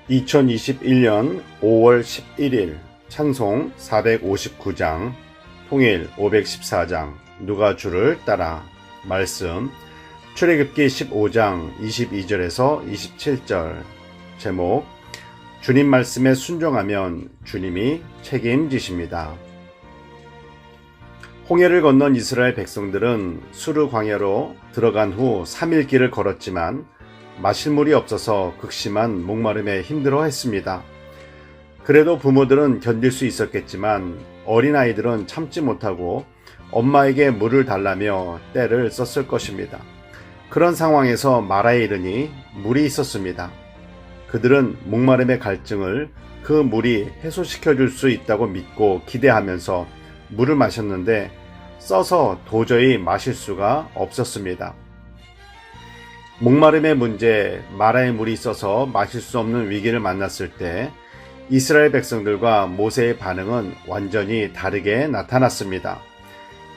2021년 5월 11일 찬송 459장, 통일 514장, 누가 주를 따라. 말씀 출애굽기 15장 22절에서 27절. 제목, 주님 말씀에 순종하면 주님이 책임지십니다. 홍해를 건넌 이스라엘 백성들은 수르 광야로 들어간 후 3일 길을 걸었지만 마실 물이 없어서 극심한 목마름에 힘들어했습니다. 그래도 부모들은 견딜 수 있었겠지만 어린아이들은 참지 못하고 엄마에게 물을 달라며 떼를 썼을 것입니다. 그런 상황에서 마라에 이르니 물이 있었습니다. 그들은 목마름의 갈증을 그 물이 해소시켜 줄 수 있다고 믿고 기대하면서 물을 마셨는데 써서 도저히 마실 수가 없었습니다. 목마름의 문제, 마라의 물이 있어서 마실 수 없는 위기를 만났을 때 이스라엘 백성들과 모세의 반응은 완전히 다르게 나타났습니다.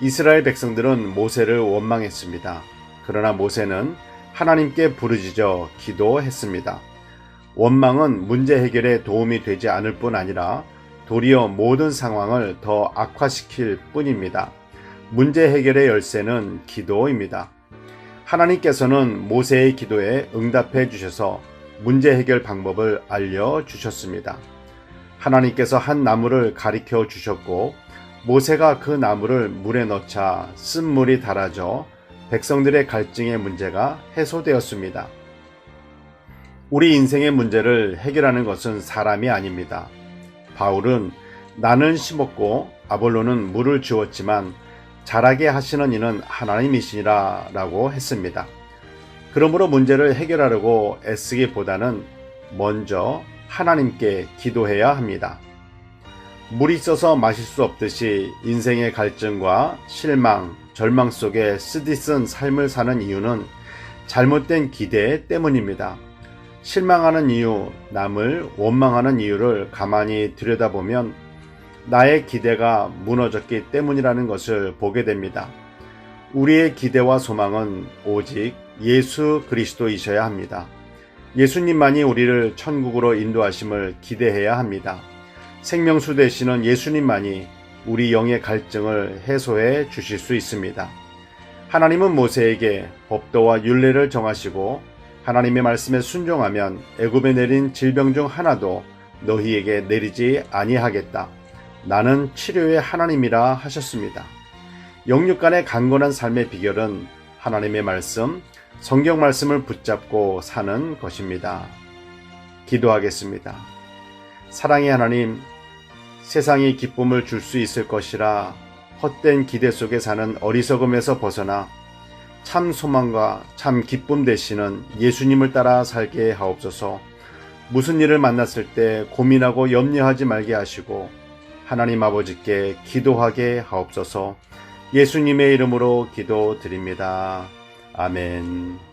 이스라엘 백성들은 모세를 원망했습니다. 그러나 모세는 하나님께 부르짖어 기도했습니다. 원망은 문제 해결에 도움이 되지 않을 뿐 아니라 도리어 모든 상황을 더 악화시킬 뿐입니다. 문제 해결의 열쇠는 기도입니다. 하나님께서는 모세의 기도에 응답해 주셔서 문제 해결 방법을 알려주셨습니다. 하나님께서 한 나무를 가리켜 주셨고 모세가 그 나무를 물에 넣자 쓴물이 달아져 백성들의 갈증의 문제가 해소되었습니다. 우리 인생의 문제를 해결하는 것은 사람이 아닙니다. 바울은 나는 심었고 아볼로는 물을 주었지만 자라게 하시는 이는 하나님이시니라 라고 했습니다. 그러므로 문제를 해결하려고 애쓰기보다는 먼저 하나님께 기도해야 합니다. 물이 있어서 마실 수 없듯이 인생의 갈증과 실망, 절망 속에 쓰디쓴 삶을 사는 이유는 잘못된 기대 때문입니다. 실망하는 이유, 남을 원망하는 이유를 가만히 들여다보면 나의 기대가 무너졌기 때문이라는 것을 보게 됩니다. 우리의 기대와 소망은 오직 예수 그리스도이셔야 합니다. 예수님만이 우리를 천국으로 인도하심을 기대해야 합니다. 생명수 되시는 예수님만이 우리 영의 갈증을 해소해 주실 수 있습니다. 하나님은 모세에게 법도와 율례를 정하시고 하나님의 말씀에 순종하면 애굽에 내린 질병 중 하나도 너희에게 내리지 아니하겠다. 나는 치료의 하나님이라 하셨습니다. 영육간의 강건한 삶의 비결은 하나님의 말씀, 성경 말씀을 붙잡고 사는 것입니다. 기도하겠습니다. 사랑의 하나님, 세상이 기쁨을 줄 수 있을 것이라 헛된 기대 속에 사는 어리석음에서 벗어나 참 소망과 참 기쁨 되시는 예수님을 따라 살게 하옵소서. 무슨 일을 만났을 때 고민하고 염려하지 말게 하시고 하나님 아버지께 기도하게 하옵소서. 예수님의 이름으로 기도드립니다. 아멘.